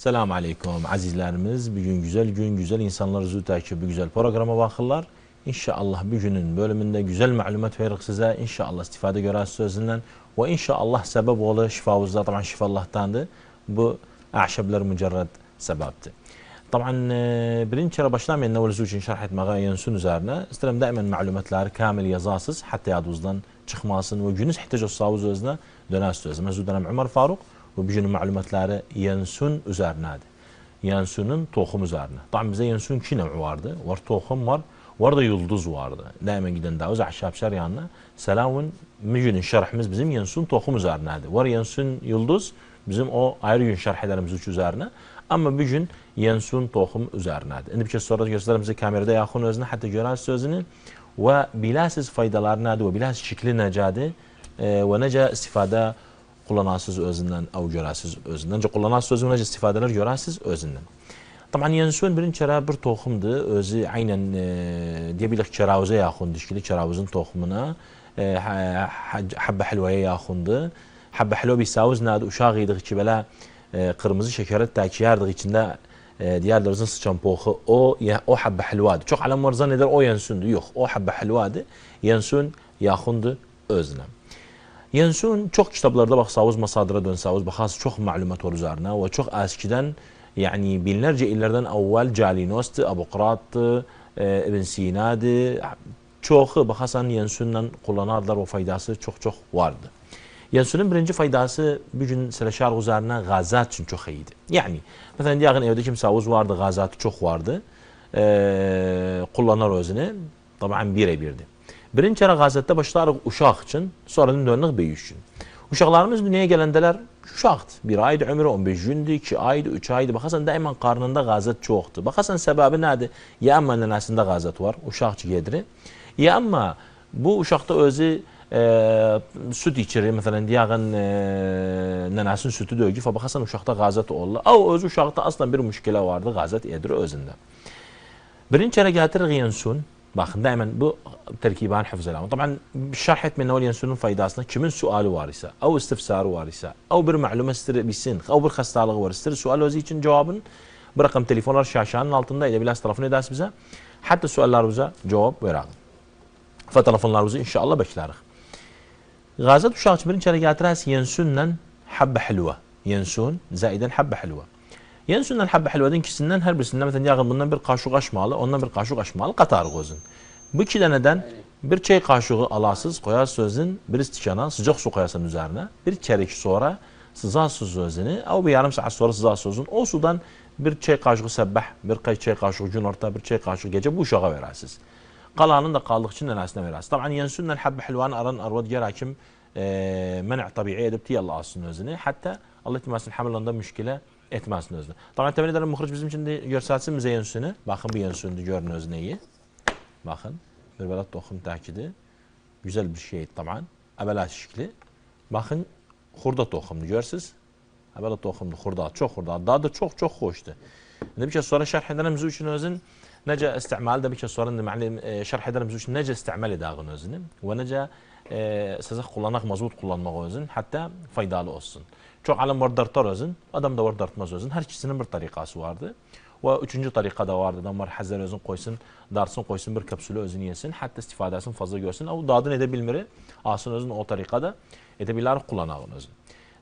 Selamun Aleyküm azizlerimiz. Bugün güzel gün, güzel insanlar üzü takibi, güzel programa bakırlar. İnşallah bugünün bölümünde güzel malumat veririz size. İnşallah istifade görərsiniz sözünden. Ve inşallah sebep oğlu şifavuzda. Tabii şifa Allah'tandı. Bu aşablar mücerred sebepti. طبعا birinci kere başlamayan nevlisi için şerh etmeye yensun üzerine. İsterim daimen malumatları kamil yazasız hatta yadınızdan çıkmasın ve günüz ihtiyaç savuz özüne dönersiniz. Mevzu dönem Ömer Faruk ve bugünün malumatları yensun üzerineydi. Yensunun tohum üzerine. Tamam bize yensun iki nev'i vardı. Var tohum var, var da yıldız vardı. Daimen giden davuz ahşap şeryanına. Selamun bugünün şerhimiz bizim yensun tohum üzerineydi. Var yensun yıldız bizim o ayrı gün şerh ederimiz üzerine. Ama bugün yensun tohum üzerineydi. Şimdi bir kez sonra gösterimize kamerada yakın özüne hatta gören sözünü ve bilasiz faydalar nedir ve bilasiz şekli necadı ve nece istifade kullanasız özünden av görəsiz özünden. Nece kullanasız özünden nece istifadeler görəsiz özünden. Tabii yensun birinci kere bir tohumdu. Özü aynen diyebiliriz çeravuza yakın dişkili çeravuzun tohumuna habbe helvaya yakındı. Habbe helva bir savuz nedir? Uşağı yediği ki böyle kırmızı şekeret takiyardığı içinde diğerlerimizin sıçan poğu o habbe helvadı. Çok alam var zanneder o yensundu. Yok o habbe helvadı. Yensun yakındı özüne. Yensun çok kitaplarda bak savuz masadıra dön savuz bakası çok malumat var üzerine ve çok eskiden yani binlerce illerden evvel Calinos'tu, Abukrat'tı, İbn Sina'dı. Çoğu bakasan yensundan kullanarlar ve faydası çok vardı. Yensunun birinci faydası bugün seleşar üzerine gazat için çok iyiydi. Yani mesela diğer evde kim savuz vardı, gazatı çok vardı. Kullanır özünü. Tabii birebirdi. Birinci kere gazatta başlarıq uşaq için, sonra dönük büyük için. Uşaqlarımız dünyaya gelendeler uşaqdı. Bir aydı ömrü 15 gündü, 2 aydı, 3 aydı. Bakasan daima karnında gazat çoxdu. Bakasan sebebi nedir? Ya ama nenəsində gazat var, uşaqçı gediri. Ya ama bu uşaqda özü süt içirir. Mesela diyağın nenəsinin sütü döyücü. Bakasan uşaqda gazat olur. O öz uşaqda aslan bir müşkile vardı, gazat edir özündə. Birinci kere getirir yensun. Bakın daima bu terkiban hafızalar. Tabii şerh etmenin o yensunun faydasına kimin sualı var ise, o istifsarı var ise, o bir malumat ister bilsin, o bir hastalığı var ister, sual özü için cevabın bir rakam telefonlar şaşanın altında edebiliriz telefon edersiniz bize. Hatta suallarımıza cevap verelim. Ve telefonlarımızı inşallah bekleriz. Gazet uşağı birinci kere getirir yensunla habbe helva. Yensun zaiden habbe helva. Yensundan habbe helvadan ikisinden her birisinden mesela yağın bundan bir kaşık açmalı, ondan bir kaşık açmalı katarıq özün. Bu iki deneden bir çay kaşığı alasız koyarsınız özün, bir istikana sıcak su koyarsınız üzerine, bir çeyrek sonra sızarsınız özünü, o bir yarım saat sonra sızarsınız özün. O sudan bir çay kaşığı sabah, bir çay kaşığı gün orta, bir çay kaşığı gece bu uşağa verirsiniz. Kalanını da kaldık için nenesine verirsiniz. Tabii yensundan habbe helvanı aran arvad yer hakim men'a tabi'i edip tiyalla alsın özünü. Hatta Allah etmesin hamilanda müşkile etmezsin özünü. Tabii temin ederim muhric bizim için de görselsin bize yensunu. Bakın bu yensunu görün özüne iyi. Bakın bir belat tohum takidi. Güzel bir şey tabii. Abelat şekli. Bakın hurda tohumunu görsünüz. Abelat tohumlu hurda çok hurda. Daha da çok hoştu. Ne bir şey sonra şerh ederim bizim için özün. Nece istimal da bir şey sonra şerh ederim bizim için nece istimal edağın özünü. Ve nece size kullanak mazbut kullanmak özün. Hatta faydalı olsun. Çok alem var dartar özün, adam da var dartmaz özün. Her ikisinin bir tarikası vardı. Ve üçüncü tarika da vardı. Adam var hazır özün koysun, darsın koysun bir kapsülü özünü yesin. Hatta istifadesini fazla görsün. O dadını edebilmeli. Asın özün o tarikada edebilirler kullanağın özün.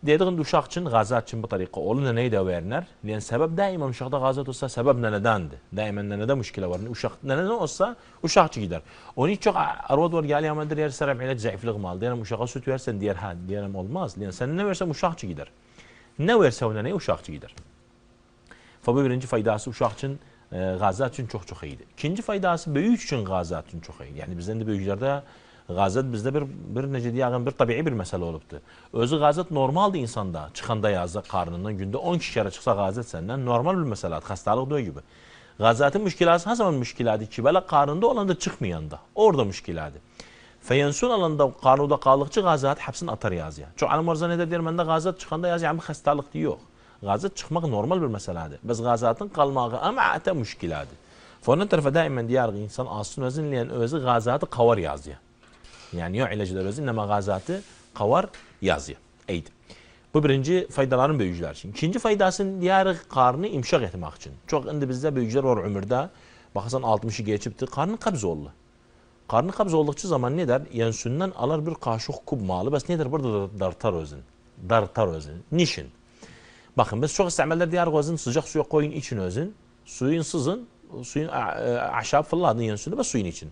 Dediğin uşaq için, gazat için bu tarika olun neyi de verner. Yani sebep daima uşaqda gazat olsa sebep nenedendi. Daima nenede müşkile var. Uşaq nenede olsa uşaqçı gider. Onun için çok arvad var geliyor ama diğer sebebi ilaç zayıflık mal. Diyelim uşağa süt versen diyelim olmaz. Yani sen ne versen uşaqçı gider. Ne verse ona ne uşaqçı gider. Bu birinci faydası uşaq için, gazat için çok iyiydi. İkinci faydası büyük için gazat için çok iyiydi. Yani bizden de büyüklerde gazat bizde bir necə deyəğin bir tabii bir mesele olubdu. Özü gazat normaldi insanda. Çıxanda yazda karnından günde 10 kere çıksa gazat senden normal bir mesele. Hastalık döy gibi. Gazatın müşkilası her zaman müşkiladı ki böyle karnında olanda çıkmayanda. Orada müşkiladı. Feyensun alanda karnında kaldıkça gazat hepsini atar yazıya. Çok alim orza ne der bende gazat çıkanda yazı yani hastalık diyor. Gazat çıkmak normal bir meseledir. Biz gazatın kalmağı ama ata müşkiladı. Fonun tarafı daima diğer insan aslında özü gazatı kavar yazıya. Yani yok ilacılar özü ama gazatı kavar yazıyor. Eydi. Bu birinci faydaların böyükler için. İkinci faydasını diğer karnı imşak etmek için. Çok indi bizde böyükler var ömürde. Bakarsan 60'ı geçipti. Karnı kabz oldu. Karnı kabz oldukça zaman ne der? Yensünden alır bir kaşık kub malı. Bas ne der? Burada dartar özün. Dartar özün. Niçin? Bakın biz çok istemeler diğer gözün sıcak suya koyun için özün. Suyun sızın. Suyun aşağı fırladın yensünde ve suyun için.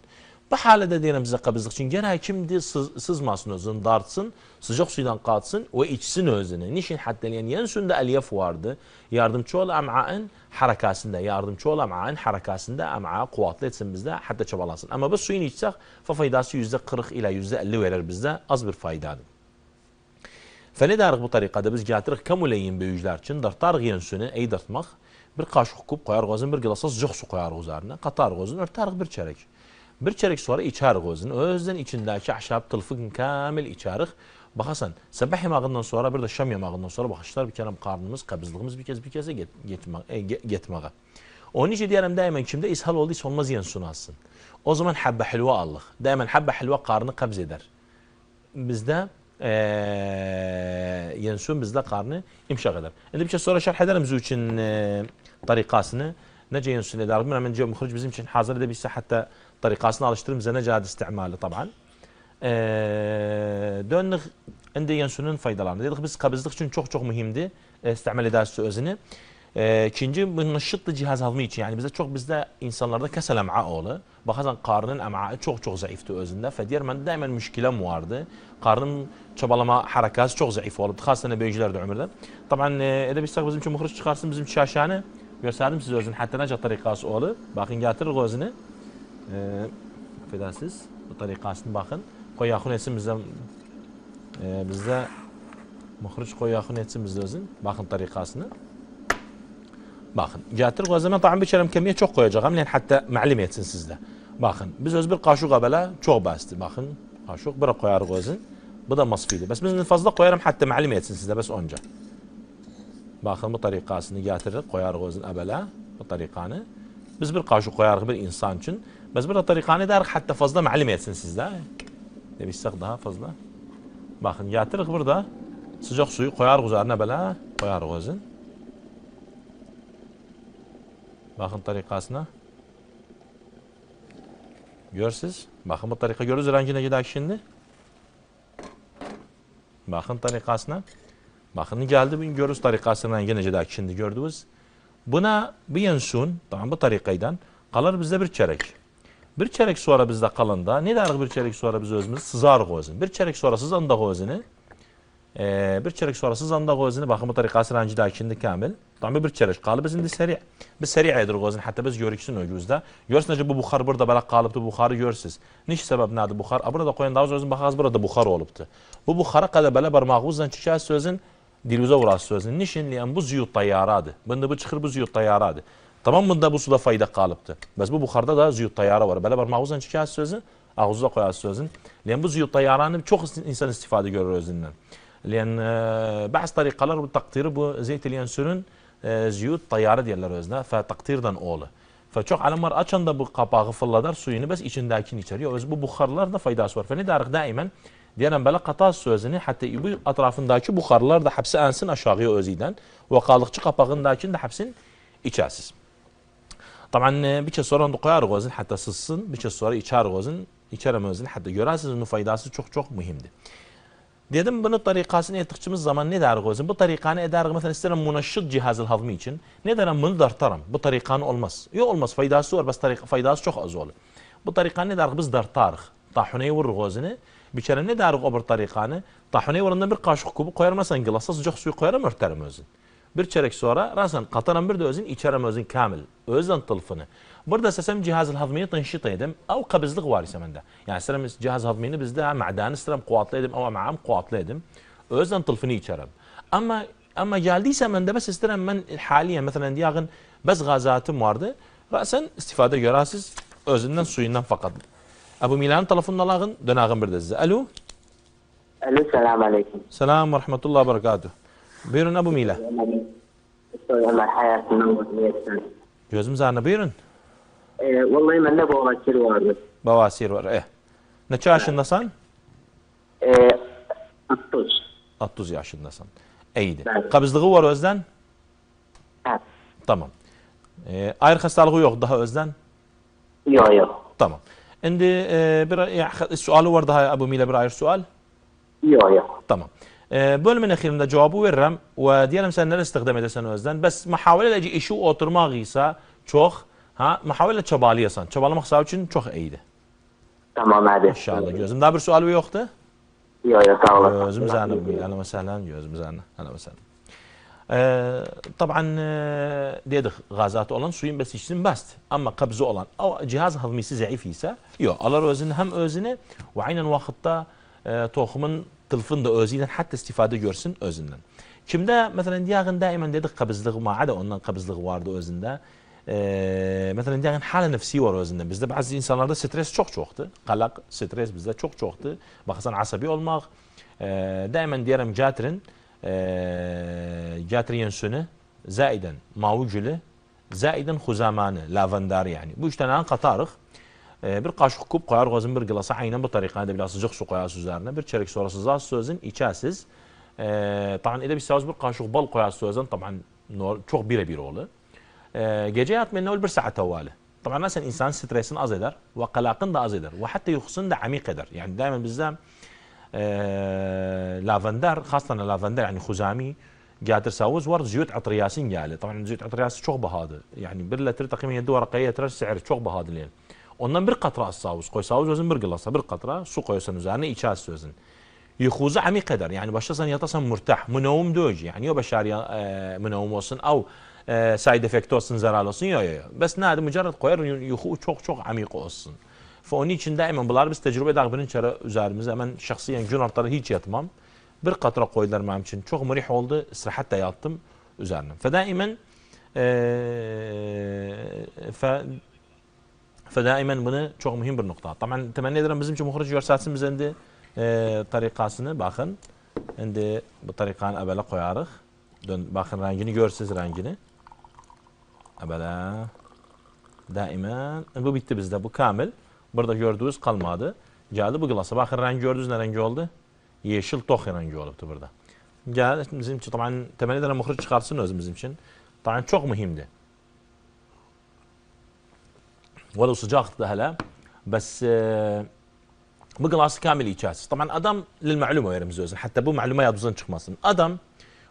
Bu halde diyelim bize kabızlık için gene kimdi sızmasın özün, dartsın, sıcak suydan katsın ve içsin özünü. Niçin hatta yani yensünde elyef vardı. Yardımcı ol am'a'ın harekasında, yardımcı ol am'a'ın harekasında am'a kuvvetli etsin bizde hatta çabalansın. Ama bu suyun içsek faydası %40 ila %50 verir bizde az bir faydadır. Fene darık bu tarikada biz getirik kamuleyin büyücüler için dartarık yensünü ey dartmak bir kaşık kup koyar gözün bir gilasa sıcak su koyar üzerine katar gözün örtarık bir çeyrek. Bir çeyrek sonra içer gözün özden içindeki ahşap tılfıkın kamil içerik. Bakasan sabah yemağından sonra bir de şam yemağından sonra bakışlar bir kere karnımız kabızlığımız bir kez gitmeye. Onun için diyelim daima kimde ishal olduysa olmaz yensün alsın. O zaman habbe helva allık. Daima habbe helva karnı kabz eder. Bizde yensün bizde karnı imşak eder. Şimdi bir şey sonra şerh ederim bizim için tarikasını. Nece yensün eder. Hemen cevap muhric bizim için hazır edebilse hatta tarikasını alıştırırım bize nece adı istimali taban. Döndük indi yensünün faydalarını. Dedik biz kabızlık için çok mühimdi. İstimal ederse özünü. İkinci münşıttı cihaz hazmı için yani bizde insanlarda kesel em'a oğlu. Bazen karnın em'a'ı çok zayıftı özünde. Fediyer ben daima müşkilem vardı. Karnım çabalama harekası çok zayıf oldu. Khasene büyücülerde ömürde. Taban edebi istek bizim için muhriç çıkarsın bizim şaşanı. Gösterdim size özün hatta nece tarikası oğlu. Bakın getirir gözünü. Affedersiniz. Bu tarikasını bakın. Koy yakın etsin bizde muhriç koy yakın etsin bizde özün. Bakın tarikasını. Bakın getir gözleme tamam bir çeyrem kemiğe çok koyacağım yani hatta malim etsin sizde. Bakın biz öz bir kaşık abela çok bastı. Bakın kaşık bir koyar gözün. Bu da masfiydi. Bas biz fazla koyarım hatta malim etsin sizde bas onca. Bakın bu tarikasını getirir koyar gözün abela bu tarikanı. Biz bir kaşık koyarız bir insan için. Bas bir tarikanı der hatta fazla malim etsin sizde. Demişsek daha fazla. Bakın getirir burada sıcak suyu koyar üzerine abela koyar gözün. Bakın tarikasına. Görürsünüz. Bakın bu tarika görürüz rengine gider şimdi. Bakın tarikasına. Bakın geldi bin görürüz tarikasına rengine gider şimdi gördünüz. Buna bir yensun tamam bu tarikaydan kalır bizde bir çeyrek. Bir çeyrek sonra bizde kalında ne der bir çeyrek sonra biz özümüz sızar gözün. Bir çeyrek sonra sızanda gözünü. Bir çeyrek sonra sızanda gözünü bakın bu tarikasına rengine şimdi kamil. Tamam bir çeyrek kalıp biz indi seri. Biz seri edir gözün hatta biz görüksün ögüzde. Görürsünüz bu buxar burada belə qalıbdı buxarı görürsüz. Niş sebep nədir buxar? Burada qoyan daha özün baxaz burada buxar olubdu. Bu buxara qədər belə barmağınızla çəkər sözün dilizə vurar sözün. Niçin? Yəni bu ziyut tayyaradır. Bunda bu çıxır bu ziyut tayyaradır. Tamam bunda bu suda fayda qalıbdı. Bəs bu buxarda da ziyut tayyara var. Belə barmağınızla çəkər sözün, ağzınıza qoyar sözün. Yəni bu ziyut tayyaranı çox insan istifadə görür özündən. Yəni bazı tariqalar bu takdiri bu zeyt yensünün ziyut tayyarı deyirlər özünə və takdirdən oğlu. Və çox alimlər açanda bu qapağı fırladar suyunu bəs içindəkini içəriyor. Öz bu buxarlar da faydası var. Və nə dərik daimən deyirəm belə qata sözünü hatta bu ətrafındakı buxarlar da həbsi ənsin aşağıya özüdən və qalıqçı qapağındakini də həbsin içəsiz. Taban bir kez sonra da qoyar gözün hatta sızsın, bir kez sonra içər gözün, içərəm özün hatta görərsiniz onun faydası çox mühimdir. Dedim bunu tarikasını ettikçimiz zaman ne der gözüm? Bu tarikanı ederim mesela isterim münşit cihazı hazmı için. Ne derim bunu dartarım. Bu tarikanı olmaz. Yok olmaz faydası var bas faydası çok az olur. Bu tarikanı ne der biz dartarıq. Tahuneyi vurur gözünü. Bir kere ne derik o bir tarikanı? Tahuneyi vurundan bir kaşık kubu koyar mesela gilasa sıcak suyu koyarım örterim özün. Bir çeyrek sonra rasan qatarım bir de özün içerim özün kamil. Özden tılfını. Burada sesem cihaz hazmini tınşit edim. Av kabızlık var ise mende. Yani selam cihaz hazmini bizde madanı selam kuvvetli edim ama maam kuvvetli edim. Özden tılfını içerim. Ama geldiyse mende bes isterim ben haliyen mesela diyağın bes gazatım vardı. Rasan istifade görəsiz özünden suyundan fakat. Abu Milan'ın telefonuna lağın dönağın bir de size. Alo. Alo selamun aleyküm. Selam ve rahmetullah ve berekatuhu. Buyurun Abu Mila. Ömer hayatından vazgeçtim. Gözümüz ağrına buyurun. Vallahi bende bavasir vardı. Bavasir var. Neçə yaşındasan? 60. 60 yaşındasan. İyiydi. Evet. Kabızlığı var özden? Evet. Tamam. Ayrı hastalığı yok daha özden? Yok. Tamam. Şimdi bir sualı var daha Abu Mile bir ayrı sual? Yok. Tamam. Bölümün ahirinde cevabı veririm ve diyelim sen neler istikdam edersen özden. Bes muhaveleci işi oturmak ise çok muhavele çabalıyorsan. Çabalamak sağ için çok iyiydi. Tamam hadi. İnşallah gözüm. Daha bir sualı yoktu? Yok sağ olasın. Gözüm zahne Abu Mile. Ahlan ve sehlen. Gözüm zahne. Ahlan ve sehlen. طبعا dedik gazatı olan suyun bes içsin bast. Ama kabzı olan o cihaz hazmisi zayıf ise yok. Alır özünü hem özünü ve aynen vakitte tohumun tılfın da özünden hatta istifade görsün özünden. Kimde mesela diyağın daimen dedik kabızlığı maada ondan kabızlığı vardı özünde. Mesela diyağın hale nefsi var özünden. Bizde bazı insanlarda stres çoktu. Kalak, stres bizde çoktu. Baksan asabi olmak. Daimen diyelim catirin جاترين سنة زائدا ماوجله زائدا خزامانه لافندار يعني bu üç tane katarık bir kaşık kup koyar gözün bir glasa aynen bu tarikada biraz sıcak su koyarsınız üzerine bir çeyrek sonrası zaz sözün içəsiz طبعا اذا bir kaşık bal koyarsınız طبعا çok birebir olur gece yatmayın ol bir saat evveli طبعا مثلا insan stresini az eder ve kalakın da az eder ve hatta yuhsun da amik eder yani daima bizde لافندر خاصة لافندر يعني خزامي قادر ساوز ورد زيوت عطرياسين قال طبعا زيوت عطرياس çok bahadır yani bir litre takriben 7 varaqaya trer sعر çok bahadır yani ondan bir qatra savuz koy savuz özün bir glasa bir qatra su koysan üzerine içersin özün يخوز عميق eder yani başlasan yatasan murtah منوم دوج yani yo başarıya منوم olsun او side effect olsun zarar olsun yo bes nade mujarrad koyar yuhu çok amik olsun Onun için daima bunlar biz tecrübe edağının içeri üzerimize hemen şahsiyen gün ortaları hiç yatmam. Bir katra koydular benim için. Çok mürih oldu. Sırahat da yattım üzerine. Fedaimen fedaimen bunu çok mühim bir nokta. Tabii temenni ederim bizim için muhric görselsin biz indi tarikasını bakın. Indi bu tarikanı evvela koyarıq. Bakın rengini görsünüz rengini. Evvela daimen bu bitti bizde bu kamil. Burada gördüğünüz kalmadı. Geldi bu glasa. Bakın rengi gördünüz ne rengi oldu? Yeşil toh rengi oldu burada. Geldi bizim için tabii temenni ederim muhric çıkarsın özüm bizim için. Tabii çok mühimdi. ولو sıcaktı hala. Bes bu glası kamil içeceğiz. Tabii adam للمعلومة verimiz özüm. Hatta bu معلومة yadınızdan çıkmasın. Adam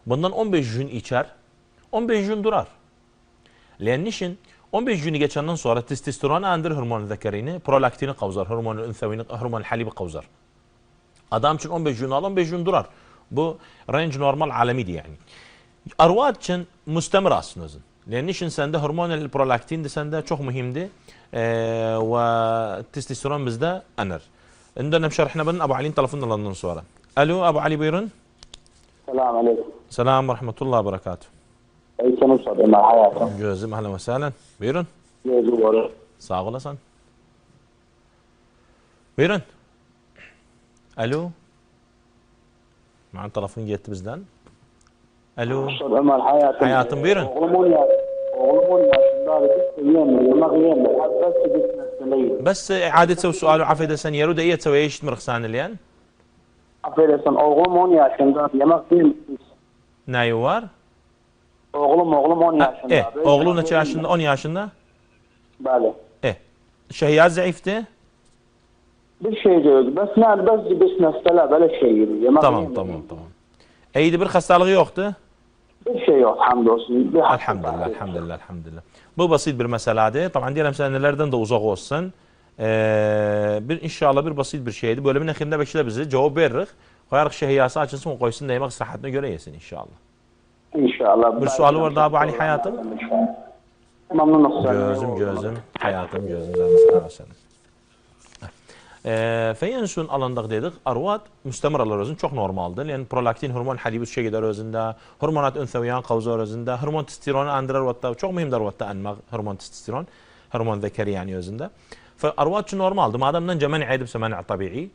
bundan 15 gün içer. 15 gün durar. Lenişin 15 günü geçenden sonra testosteron andır hormonu zekerini, prolaktini kavzar, hormonu ünsevini, hormonu halibi kavzar. Adam için 15 gün al, 15 gün durar. Bu range normal alemiydi yani. Arvat için müstemir aslında özün. Lenin için sende hormonu prolaktin de sende çok mühimdi. Ve testosteron bizde anar. Indem şerhna ben Abu Ali'nin telefonundan sonra. Alo Abu Ali buyurun. Selamun aleyküm. Selam ve rahmetullah ve berekatuhu. Aleyküm selam hayatım. Gözüm ahlen ve sehlen. Buyurun. Gözüm var. Sağ olasın. Buyurun. Alo. Macun telefon gitti bizden. Alo. Ömer hayatım. Hayatım buyurun. Oğlumun yaşında yemek بس إعادة تسوي سؤال وعافية سن يرود أي تسوي إيش مرخصان اليان؟ Affedersin oğlum 10 yaşında yemek yemiyor. نايو var? Oğlum 10 yaşında. Oğlun kaç yaşında? 10 yaşında? Bəli. Şehiyat zayıftı? Bir şey diyoruz. Bes mesele böyle şey gibi. Yemek Tamam. İyiydi bir hastalığı yoktu? Bir şey yok hamdolsun. Elhamdülillah. Bu basit bir meseledir. Tabii diyelim sen nelerden de uzak olsun. Bir inşallah bir basit bir şeydi. Bölümün ahirinde bekle bizi cevap veririz. Koyarıq şehiyası açılsın o koysun da yemek sıhhatine göre yesin inşallah. İnşallah. Bir sualı var daha bu Ali hayatım. Memnunum. Gözüm. Hayatım gözüm. Feyensun alandak dedik. Arvat müstemiralar özün çok normaldir. Yani prolaktin hormon halibi şey gider özünde. Hormonat ünseviyan kavzar özünde. Hormon testosteron andırır vatta. Çok mühimdir vatta anmak hormon testosteron. Hormon zekeri yani özünde. Arvat için normaldir. Mademden cemen edipse men'a tabi'i.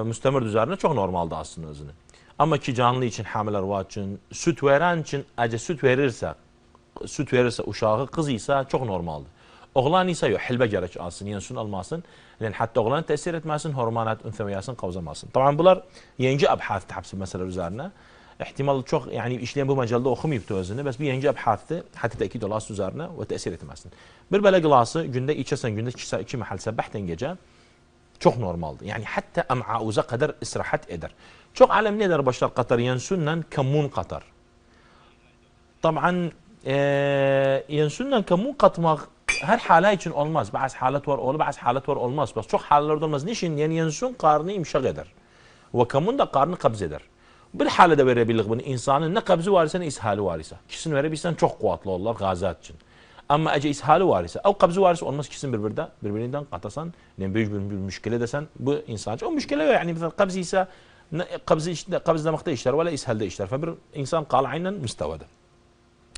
Müstemir üzerine çok normaldir aslında özünü. Ama ki canlı için hamile arvat için süt veren için acı süt verirse uşağı kız ise çok normaldir. Oğlan ise yok hilbe gerek alsın, yensun almasın. Yani hatta oğlan tesir etmesin, hormonat ünseviyasını kavzamasın. Tamam bunlar yeni abhat tahsil mesele üzerine. ihtimal çok yani işleyen bu mecalda okumayıptı özünü. Bes bir yenge abhattı. Hatta tekid olası üzerine ve tesir etmezsin. Bir böyle glası günde içersen günde iki mahal sabahten gece çok normaldi. Yani hatta am'auza kadar istirahat eder. Çok alem ne eder başlar Katar yensunnen kamun Katar. Taban yensunnen kamun katmak her hala için olmaz. Bazı halet var olur, bazı halet var olmaz. Bak çok hallerde olmaz. Niçin? Yani yensun karnı imşak eder. Ve kamun da karnı kabz eder. Bir halde verebilir bunu insanın ne kabzı var ise ne ishali var ise. İkisini verebilirsen çok kuvvetli olurlar gazat için. Ama ece ishali var ise, o kabzı var ise olmaz ikisini birbirinden katasan, yani büyük bir müşkile desen bu insan için. O müşkile yani mesela kabzı ise kabzlamakta işler ve ishalde işler. Febir insan kal aynen müstevada.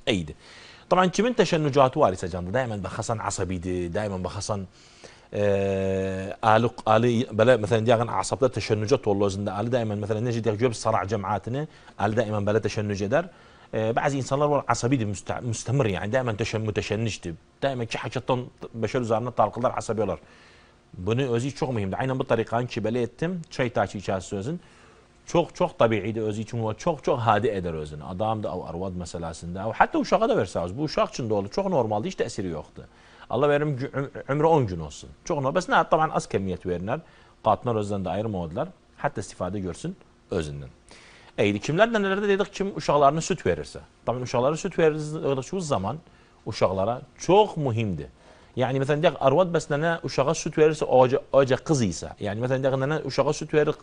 İyiydi. طبعا kimin teşennücatı var ise canlı daima bakhasan asabiydi, daima bakhasan بلا مثلا دياغن اعصابته تشنجات والله زند قال دائما مثلا نجد جواب صراع جماعاتنا قال دائما بلا تشنج eder bazı insanlar var asabi müstemir yani daima müteşennişti daima ki hakikaten beşer üzerine talqılar asabiyorlar bunu özü çok mühimdi aynen bu tarikanı kibele ettim çay taçı içerisi sözün çok tabiiydi özü için ve çok hadi eder özünü adam da o arvad meselesinde hatta uşağa da verseniz bu uşak için de olur çok normaldi hiç tesiri yoktu Allah verim ömrü 10 gün olsun. Çok normal. Bes ne taban az kemiyet verirler. Katlar özden de ayırmadılar. Hatta istifade görsün özünden. Eydi kimlerden nelerde dedik kim uşaklarına süt verirse. Tabii uşaklara süt verirse zaman uşaklara çok mühimdi. Yani mesela diyak arvad beslene uşağa süt verirse oca kız ise. Yani mesela diyak nene uşağa süt verir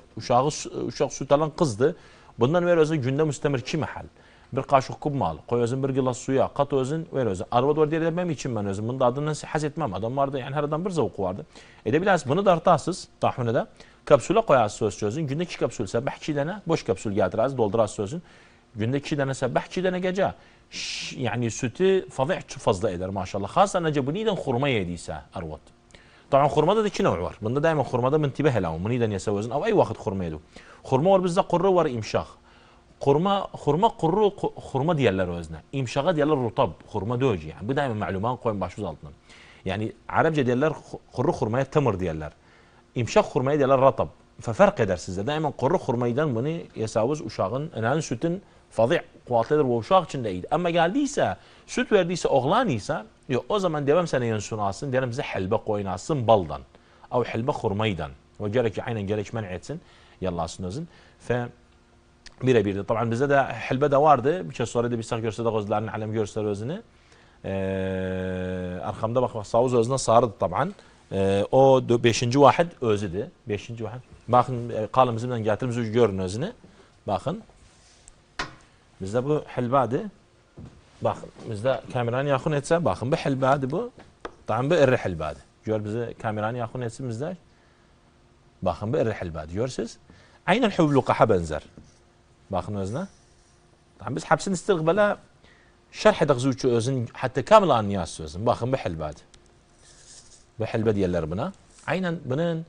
uşak süt alan kızdı. Bundan ver özü günde müstemir 2 mahal. Bir kaşık kub mal, koy özün bir gilas suya, kat özün, ver özün. Arvad var diye demem için ben özün. Bunun da adından haz etmem. Adam vardı yani her adam bir zavuk vardı. Edebiliriz bunu da artasız tahminede. Kapsüle koyarsız söz sözün. Günde 2 kapsül sabah 2 tane boş kapsül getirirz, doldurarız sözün. Günde 2 tane sabah 2 tane gece. Yani sütü fazla eder maşallah. Khasa nece bu niden hurma yediyse arvad. طبعا خرمada da 2 نوع var. Bunda daima hurmada منتبه له. Muniden yesevözün. Ama ay vakit hurma yedu. Hurma var bizde kurru var imşah. Hurma diyorlar özne. İmşağa diyorlar rutab. Hurma döcü yani. Bu daima maluman koyun başımız altına. Yani Arapça diyorlar hurmaya tamır diyorlar. İmşak hurmaya diyorlar ratab. Fark eder sizde. Daima hurmaydan bunu yesavuz uşağın, enanın sütün fazı kuvvetlidir ve uşak için de iyiydi. Ama geldiyse, süt verdiyse, oğlan ise, o zaman devam sana yansın alsın, derim bize helbe koyun alsın baldan. Av helbe hurmaydan. Ve gerek aynen gerek men etsin. Yallah sınızın. Birebirdi. Tabii bizde de helbe de vardı. Bir şey sonra da bir sak görse de gözlerini alem görseler özünü. Arkamda bak savuz özüne sarıdı tabii. O 5. vahid özüdü. 5. vahid. Bakın kalımızdan getirimiz görün özünü. Bakın. Bizde bu helbadi. Bakın bizde kameranı yakın etse bakın bu helbadi bu. Tabii bu irri helbadi. Gör bize kameranı yakın etsin bizde. Bakın bu irri helbadi. Görürsünüz. Aynen hublukaha benzer. Bakın özüne. Tabii biz hepsini istikbala şerh edek zücü özün hatta kamil anlayas sözün. Bakın bu helbadi. Bu helbe diyorlar buna. Aynen bunun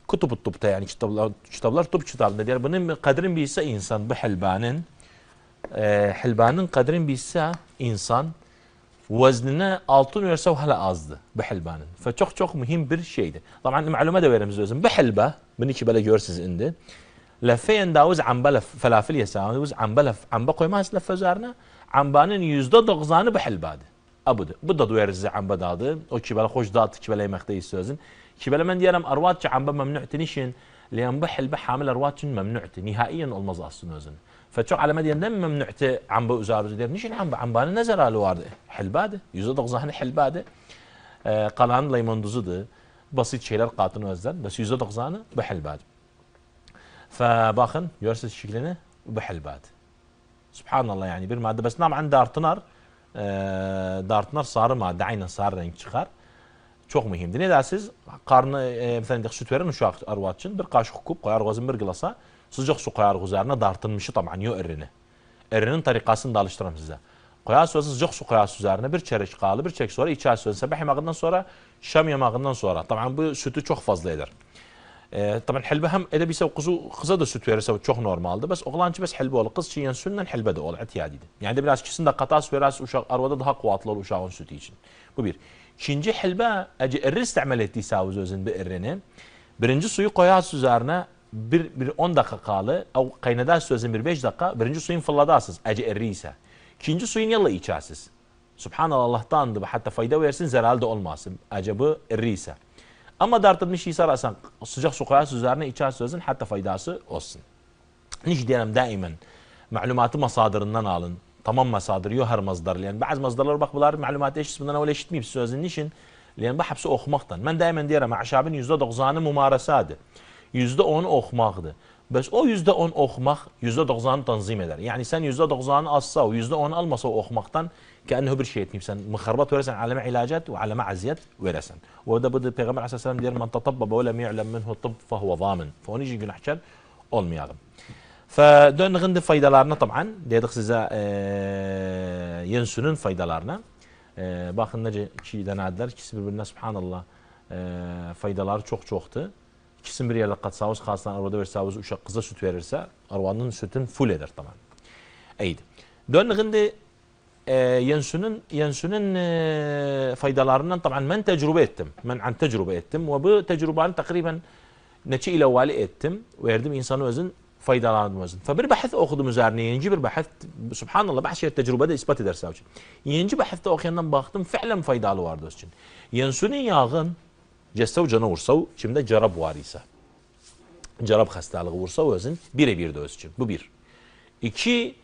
kutubu tıpta yani kitaplar tıp kitabında diyor. Bunun kadrin bilse insan bu helbanın kadrin bilse insan veznine altın verse hala azdı bu helbanın. Çok mühim bir şeydi. Tabii malumat da veremiz özün. Bu helba bunu ki böyle görürsünüz indi. Lafeyen davuz ambala falafel yesavuz amba koymaz laf üzerine. Ambanın %90'ı bu helbadı. Abudu. Bu da duyarız amba dadı. O ki böyle hoş dağıtı ki böyle yemekteyiz sözün. Ki böyle ben diyelim arvatçı amba memnu'ti nişin. Liyan bu helbe hamil arvatçın memnu'ti. Nihaiyen olmaz aslında özün. Façok aleme diyen de memnu'ti amba üzerimize diyelim. Nişin amba? Ambanın ne zararı vardı? Helbadı. %90'ı helbadı. Kalan laymanduzudu. Basit şeyler katını özden. Bas %90'ı bu helbadı. فباخن يرسل شكلنا وبحلبات سبحان الله يعني bir madde bes nam an dartınar sarı madde aynen sarı renk çıkar. Çok mühimdir. Ne dersiniz? Karnı mesela süt veren uşak arvat için bir kaşık kup koyar gazın bir glasa sıcak su koyar üzerine dartılmışı taban yo erini. Erinin tarikasını da alıştırırım size. Koyar sıcak su koyar üzerine bir çeyrek kalı bir çeyrek sonra içer sözü sabah yemeğinden sonra şam yemeğinden sonra. Taban bu sütü çok fazla eder. Tabii helbe hem edebilse kıza da süt verirse çok normaldi. Bes oğlancı bes helbe olur. Kız için sünnen helbe de olur. İhtiyadıydı. Yani de biraz kişinin de katas verirse uşak arvada daha kuvvetli olur uşağın sütü için. Bu bir. İkinci helbe ece erri istimal ettiyse özün bir errini. Birinci suyu koyarsa üzerine bir 10 dakika kalı, o kaynadığı sözün bir 5 dakika, birinci suyun fırladasınız, acı erriyse. İkinci suyun yalla içersiniz. Subhanallah Allah'tandı, hatta fayda versin, zararlı da olmasın, acaba erriyse. Ama dartılmış ise arasan, sıcak su koyarsınız üzerine içersiniz, hatta faydası olsun. Niş diyelim daimen, malumatı masadırından alın. Tamam masadır, yok her mazdarlı. Yani bazı mazdarlar bak bunlar malumatı eşitminden öyle eşitmeyip sözün niçin? Yani bu hepsi okumaktan. Ben daimen diyelim, aşabın %90'ı mumaresadı. %10'u okumaktı. Bes o %10 okumak %90'ı tanzim eder. Yani sen %90'ı alsa, o %10'u almasa o okumaktan kendi bir şey etmeyip sen mıharbat verirsen aleme ilacat ve aleme aziyet verirsen. O da bu da Peygamber Aleyhisselam diyor, men tatabbaba ve lem yu'lem minhu tıbb fehuve zâmin. Onun için günahkar olmayalım. فدون faydalarına طبعا dedik size yensünün faydalarına. Bakın nece iki denediler. İkisi birbirine subhanallah faydaları çoktu. İkisini bir yerle katsavuz, khaslan arvada versavuz, uşak kıza süt verirse arvanın sütün full eder tamam. Eydi. Dön yensünün faydalarından طبعا ben tecrübe ettim. Ben an tecrübe ettim ve bu tecrübenin takriben neçe ile vali ettim. Verdim insanı özün faydalandım özün. Fabir bahis okudum üzerine. Yenici bir bahis, subhanallah bahis tecrübede ispat eder savcı. Yenici bahiste okuyandan baktım, fiilen faydalı vardı için. Yensünün yağın cessav cana vursav, şimdi carab var ise. Carab hastalığı vursav özün, birebir de öz için. Bu bir. İki,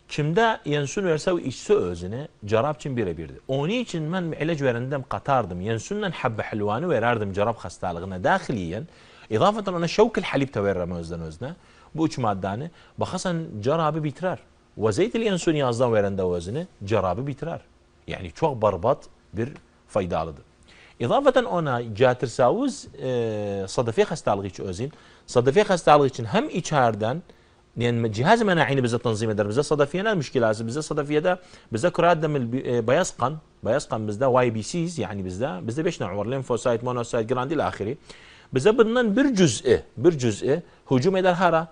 kimde yensün versav içse özüne, carab için birebirdi. Onun için ben ilaç verendem katardım. Yensünden habbe helvanı vererdim carab hastalığına dahiliyen. İzafeten ona şevkil halib teverrem özüne. Bu üç maddani bakasan carabı bitirer. Ve zeytil yensün yazdan verende özüne, carabı bitirer. Yani çok berbat bir faydalıdır. İzafeten ona catirsavuz sadafiye hastalığı için özün. Sadafiye hastalığı için hem içeriden yani cihaz mena'ini bize tanzim eder. Bize sadafiye'ne müşkilası. Bize sadafiyede bize kurat demil beyaz kan. Beyaz kan bizde YBC'yiz yani bizde 5 növ var. Lenfosit, monosit, grandil ahiri. Bize bundan bir cüz'i hücum eder hara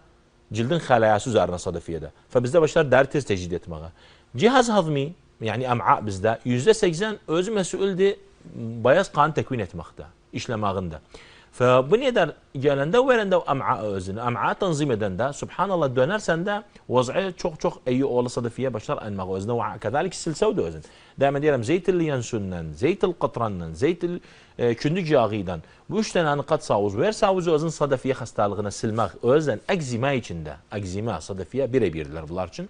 cildin halayası üzerine sadafiyede. Fabizde başlar deri tez tecrid etmeye. Cihaz hazmi yani am'a bizde %80 özü mesuldü beyaz kan tekvin etmekte, işlemağında. Bu neden gelende verende am'a özünü, am'a tanzim edende, subhanallah dönersen de vaz'ı çok iyi oğlu sadafiye başlar anmak özünü ve kazalik silsev de özün. Daima diyelim zeytil yansünden, zeytil qatrandan, zeytil kündük yağıdan bu üç tane kat savuz ver savuzu özün sadafiye hastalığına silmek özün egzima içinde, egzima sadafiye birebirler bunlar için.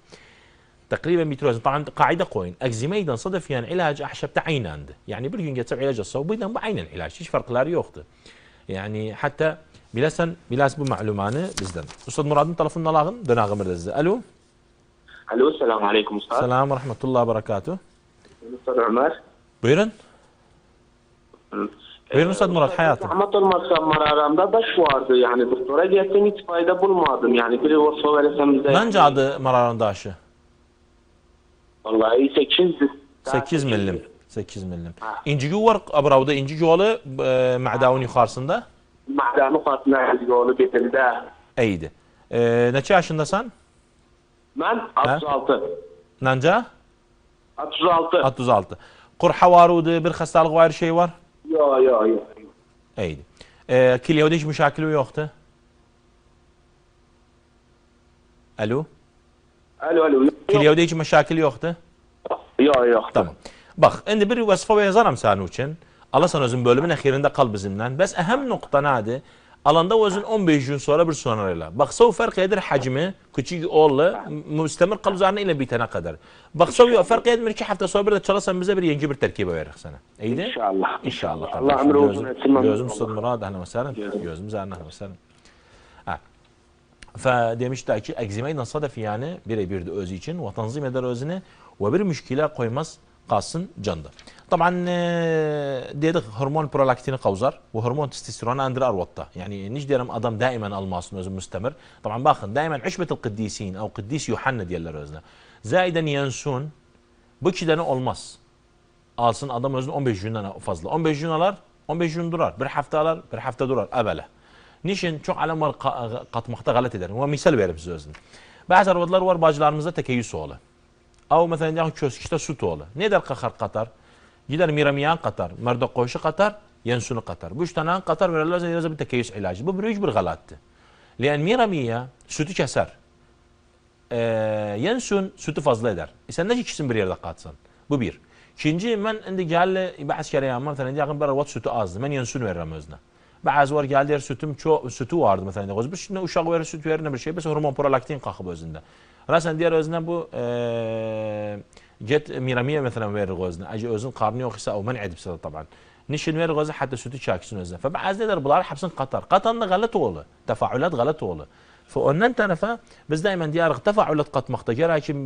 تقريبا بيتروز طبعا قاعده koyun. Egzimeyden sadafiyen ilacı ahşapta aynandı. Yani bir gün geçsem ilacı savbuydan bu aynen ilaç. Hiç farkları yoktu. Yani hatta bilas bu malumanı bizden. Ustad Murad'ın telefonunu alağın. Dönağım size. Alo. Alo, selamun aleyküm ustad. Selam ve rahmetullah ve berekatuhu. Ustad Ömer. Buyurun. Buyurun Ustad Murad hayatım. Rahmet olmazsa mararamda baş vardı. Yani doktora gittim hiç fayda bulmadım. Yani biri olsa veresem bize. Bence adı mararında aşı. Vallahi 8 milim. 8 milim. İnci var abravda inci yolu ma'davun yukarısında. Ma'davun yukarısında yolu bitirdi. İyiydi. Neçe yaşındasan? Ben 66. Nanca? 66. 36. Kurha varudu bir hastalık var şey var? Yok. İyiydi. Kilyevde hiç müşakili yoktu. Alo? Alo. Kilyevde hiç müşakili yoktu. Yok. Tamam. Bak, şimdi bir vasfa yazarım senin için. Allah sana özün bölümün ahirinde kal bizimle. Bes ehem nokta neydi? Alanda özün 15 gün sonra bir sonrayla. Bak, so fark eder hacmi, küçük oğlu, müstemir kal üzerine ile bitene kadar. Bak, so fark eder 2 hafta sonra bir de çalışsan bize bir yeni bir terkibe verir sana. İyiydi? İnşallah. Allah ömrü uzun etsin. Gözüm Ustad Murad, ahlen ve sehlen. Gözüm zahlen, ahlen ve sehlen. Demişler ki egzimeyle sadafi yani birebir de özü için ve tanzim eder özüne ve bir müşkile koymaz kalsın canda. Taban dedik hormon prolaktini kavzar ve hormon testosteronu andır arvatta. Yani niş derim adam daimen almasın özü müstemir. Taban bakın daimen üşbetil kıddisin o kıddis Yuhanna diyorlar özüne. Zaiden yensun bu kişiden olmaz. Alsın adam özünü 15 günden fazla. 15 gün alar 15 gün durar. Bir hafta alar bir hafta durar. Ebele. Niçin? Çok alem var katmakta galet eder. Ve misal verim size özün. Bazı arvadlar var bacılarımızda tekeyyüs oğlu. Av mesela köskişte süt oğlu. Ne der kakar katar? Gider miramiyan katar. Merdo koşu katar. Yensunu katar. Bu üç tane katar verirler. Zeyre bir tekeyyüs ilacı. Bu bir galattı. لان miramiye sütü keser. Yensun sütü fazla eder. Sen ne ikisini bir yerde katsan. Bu bir. İkinci ben indi geldi bazı kere ya mesela yakın bir vat sütü azdı. Ben yensun veririm özüne. Bazı var geldi sütü vardı mesela. Biz şimdi uşak verir süt verir bir şey. Biz hormon prolaktin kalkıp özünde. Rasen diğer özüne bu جت ميرامية مثلا وير غوزنا اجي اوزن قارني وخسا او منع بسبب طبعا نشن وير غوزة حتى سوتي شاكسون وزن فبعد نقدر بضار حبسن قطر غلط ولا تفاعلات غلط ولا فقلنا انت نفا بس دائما ديار تفاعلات قط مختجر لكن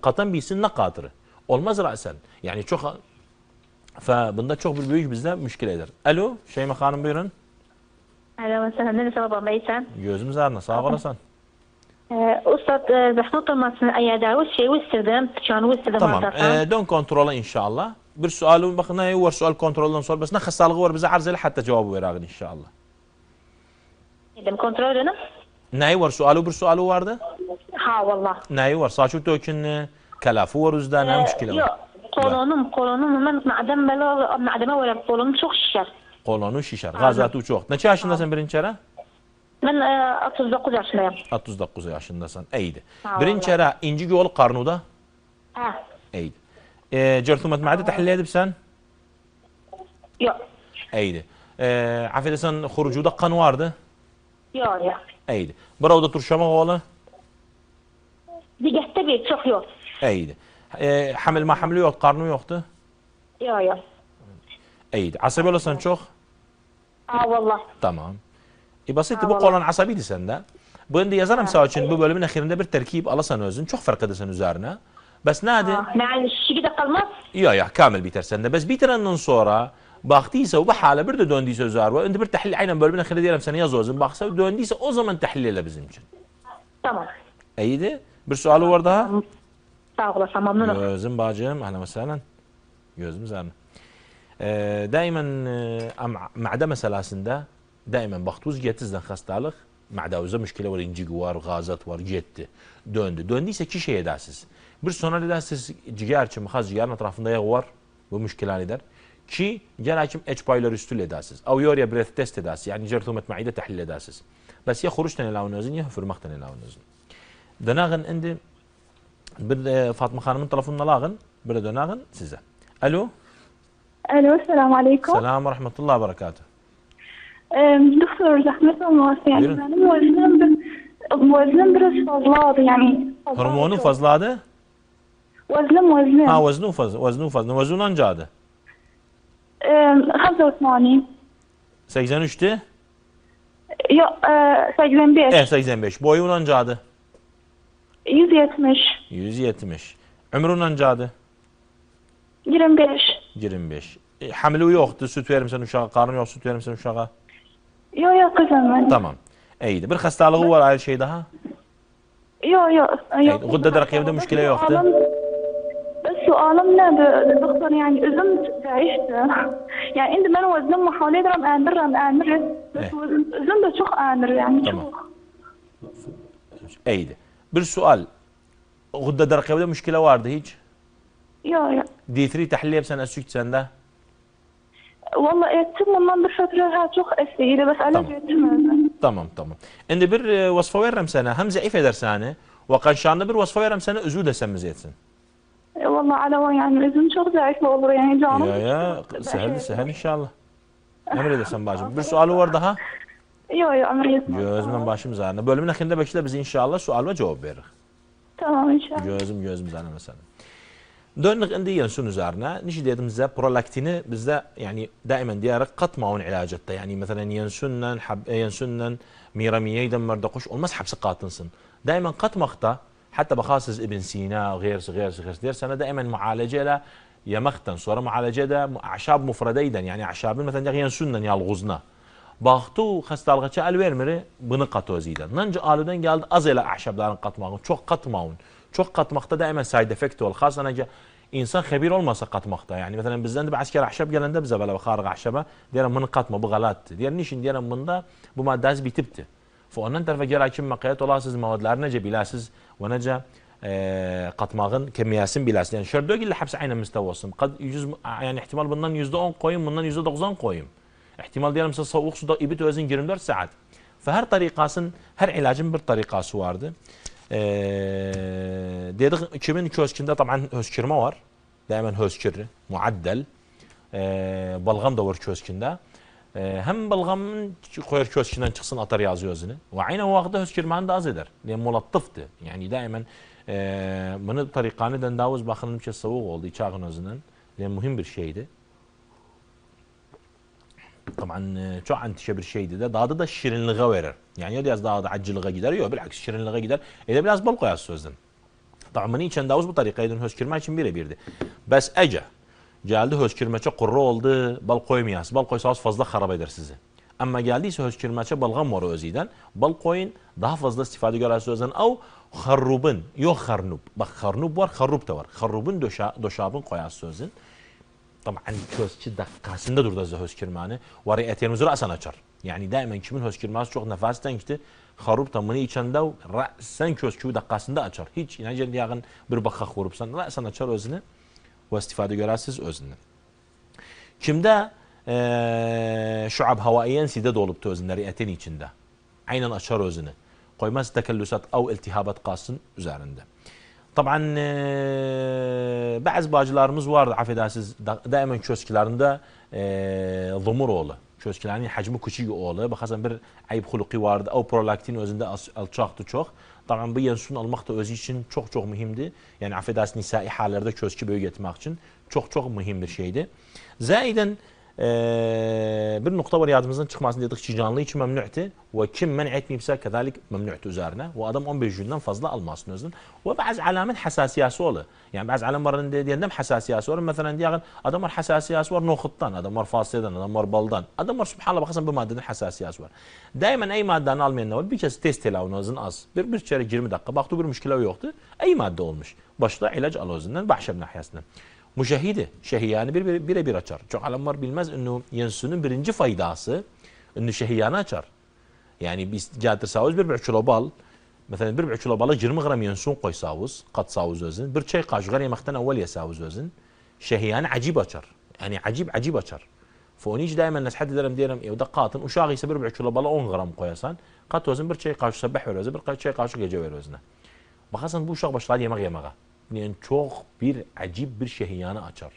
قطن بيسن قاطره olmaz رأسا يعني çok فبندا çok bir büyük bizde müşkil eder. Alo Şeyma Hanım buyurun. Alo mesela ne sabah beysen? Gözümüz ağrına sağ olasın. Ustad zahmet olmasın ayada şey istedim. Çanı istedim. Tamam. Dön kontrola inşallah. Bir sualım bakın ne var sual kontrolden sonra bas ne hastalığı var bize arz hatta cevabı veragın inşallah. Dedim kontrol edelim. Ne var sualı bir sualı vardı? Ha vallah. Ne var saçı dökün kelafu var uzda ne müşkile var? Yok kolonum ben madem olarak kolonum çok şişer. Kolonu şişer. Gazatı çok. Ne yaşındasın birinci ara? Ben 39 yaşındayım. 39 yaşındasın. İyiydi. Birinci ara inci yol karnuda? Ha. İyiydi. Certumet معدة تحليها بسن؟ Yok. İyiydi. Affedersin hurucuda kan vardı? Yok. İyiydi. Burada turşama oğlu? Digette bir çok yok. İyiydi. Hamil ma hamli yok, karnı yoktu? Yok. İyiydi. Asabi olursan çok? Ha vallah. Tamam. Basit bu kolon asabiydi sende. Bu indi yazarım sağ için bu bölümün ahirinde bir terkip alasan özün. Çok fark edersen üzerine. Bes nadi? Yani şişi de kalmaz. Ya kamil biter sende. Bes bitirenden sonra baktıysa ve bu hale bir de döndüyse üzerine. Ve indi bir tahlil aynen bölümün ahirinde diyelim sana yaz özün. Baksa döndüyse o zaman tahlil bizim için. Tamam. İyiydi. Bir sualı var daha? Sağ olasın memnunum. Gözüm bacım. Ahlan ve sahlan. Gözüm zarna. Daimen معده meselesinde daimen baktığımız getizden hastalık معده müşkile var, incik var, gazat var, gitti. Döndüyse iki şey edersiz. Bir sonra edersiz ciğer için ciğerin etrafında yağ var. Bu müşkile eder. Ki ciğer için H payları üstül edersiz. Av yorya breath test edersiz. Yani ciğer tumet maide tahlil edersiz. Bes ya xuruştan ilavun özün ya hüfürmaktan ilavun özün. Dönağın indi bir Fatma Hanım'ın telefonuna lağın. Bir dönağın size. Alo. Alo, selamun aleyküm. Selamun rahmetullah berekatuhu. Doktor zahmet olmaz yani benim vaznim biraz fazladı yani. Hormonu fazladı? Vaznim. Ha vaznu fazla. Vaznu ancadı? 85. 83'tü? Yok 85. 85. Boyun ancadı? 170. 170. Ömrün ancadı? 25. 25. Hamile yoktu. Süt verim sen uşağa. Karnı yok süt verim sen uşağa. Yok kızım ben. Tamam. İyiydi. Bir hastalığı var ayrı şey daha? Yok. Gıdda darakiyevde müşkile yoktu. Sualım ne doktor yani özüm zayıftı. Yani şimdi ben vaznim muhawele ederim eğendir. Özüm de çok eğendir yani. Tamam. İyiydi. Bir sual. Gıdda darakiyevde müşkile vardı hiç? Yok. D3 tahlil yapsan asük sende? Vallahi ettim ondan bir fatra çok esiydi bes Tamam. ettim. Tamam. Şimdi bir vasfa veririm sana. Hem zayıf eder seni. Ve kanşanda bir vasfa veririm sana özü de sen zeytsin. Vallahi alava yani özüm çok zayıf olur yani canım. Ya sehel inşallah. Emredersen bacım. Bir sualı var daha? Yok emredin. Gözümden başım zarına. Bölümün akında bekle biz inşallah sual ve cevap verir. Tamam inşallah. Gözüm zarına mesela. Dönük indi yensun üzerine. Niçin dedim size prolaktini bizde yani daimen diyerek katmaun ilacette. Yani mesela yensunnen miramiye idem kuş olmaz hapsi katınsın. Daimen katmakta hatta bakasız İbn Sina غير دير سنة دائما معالجة لا يمختن صورة معالجة ده أعشاب مفرديدا يعني أعشاب مثلا ينسونن يالغزنا باختو خستالغة الويرمري بنقطو زيدا ننجا آلودن geldi az ile أعشابların katmağın çok katmağın çok katmakta daima side effect ol خاصة نجا insan xebir olmasa katmakta yani mesela bizden de bir asker ahşap gelende bize böyle xarık ahşaba diyelim bunu katma bu galattı diğer niçin diyelim bunda bu madde az bitipti فأنت تعرف جرى كم مقيات والله سيز مواد لارنجة بلاسز ونجا قطماغن كمياسين بلاس يعني شردوق اللي حبس عينه مستوصم قد يجوز يعني احتمال بنن %10 قويم بنن %90 قويم احتمال ديالهم مثلا صوق صدق يبيتو وزن 24 ساعات Her tarikasın, her ilacın bir tarikası vardı. Dedik kimin köşkünde tabii höskürme var. Daima höskürü, muaddel. Balgam da var köşkünde. Hem balgamın koyar köşkünden çıksın atar yazıyor özünü. Ve aynı vakitte höskürmen de az eder. Yani mulattıftı. Yani daima bunu tarikanı dendavuz bakınım ki soğuk oldu içağın özünden. Yani mühim bir şeydi. Tabii çok antişe bir şeydi de daha da şirinliğe verir. Yani ya biraz daha da acılığa gider ya bilakis şirinliğe gider. Biraz bal koyar sözden. Tabii bunu içen davuz bu tarikayla höskürme için birebirdi. Bes ece geldi höskürmeçe kurru oldu bal koymayasın. Bal koysanız fazla harap eder sizi. Ama geldiyse höskürmeçe balgam var özüden. Bal koyun daha fazla istifade görer sözden. Av harrubun yok harnub. Bak harnub var harrub da var. Harrubun doşabın koyar sözün. Tabii köşkü dakikasında durdu höskürmeni. Ve riyetlerimizi ra'san açar. Yani daima kimin höskürmesi çok nefesten gitti. Harub tamını içende ra'san köşkü dakikasında açar. Hiç inanca diyağın bir bakak vurupsan ra'san açar özünü. Ve istifade görərsiniz özündən. Kimdə şuab havaiyen side dolubdu özündə, riyetin içində. Aynen açar özünü. Koymaz tekellüsat av iltihabat qalsın üzerinde. Tabii bazı bacılarımız vardı, affedersiniz, daima köşkülərində zumur oğlu. Köşkülərin hacmi küçük oğlu. Baxasan bir ayıp huluki vardı. Av prolaktin özünde alçaqdı çox. Tabii bu yensun almaq da özü için çok mühimdi. Yani affedersiniz nisai hallerde köşkü büyük etmek için çok mühim bir şeydi. Zaten bir nokta var yadımızdan çıkmasın dedik ki canlı için memnu'tu ve kim men etmeyipse kezalik memnu'tu üzerine ve adam 15 günden fazla almasın özün ve bazı alamet hassasiyası olur. Yani bazı alamların dediğinde hassasiyası var. Mesela diyelim adamlar hassasiyası var nohuttan, adamlar fasulyeden, adamlar baldan, adamlar subhanallah bakasan bu maddeden hassasiyası var. Daima ay maddeden almayan ne var? Bir kez test elavun özün az. Bir çeyrek 20 dakika baktı bir müşkile yoktu. Ay madde olmuş. Başta ilaç al özünden bahşeb nahiyasından. Müşahidi, şehiyanı birebir açar. Çok alamlar bilmez ünlü yensunun birinci faydası ünlü şehiyanı açar. Yani biz getirsavuz bir kilo bal, mesela bir kilo balı 20 gram yensun koysavuz, katsavuz özün, bir çay kaşığı yemekten evvel yesavuz özün, şehiyanı acib açar. Yani acib açar. Fonici daima nasihat ederim diyelim evde katın, uşağı ise bir kilo balı 10 gram koyasan, kat özün bir çay kaşığı sabah ver özün, bir çay kaşığı gece ver özüne. Bakasan bu uşak başlar yemeğe. Yani çok bir acib bir şehiyanı açar.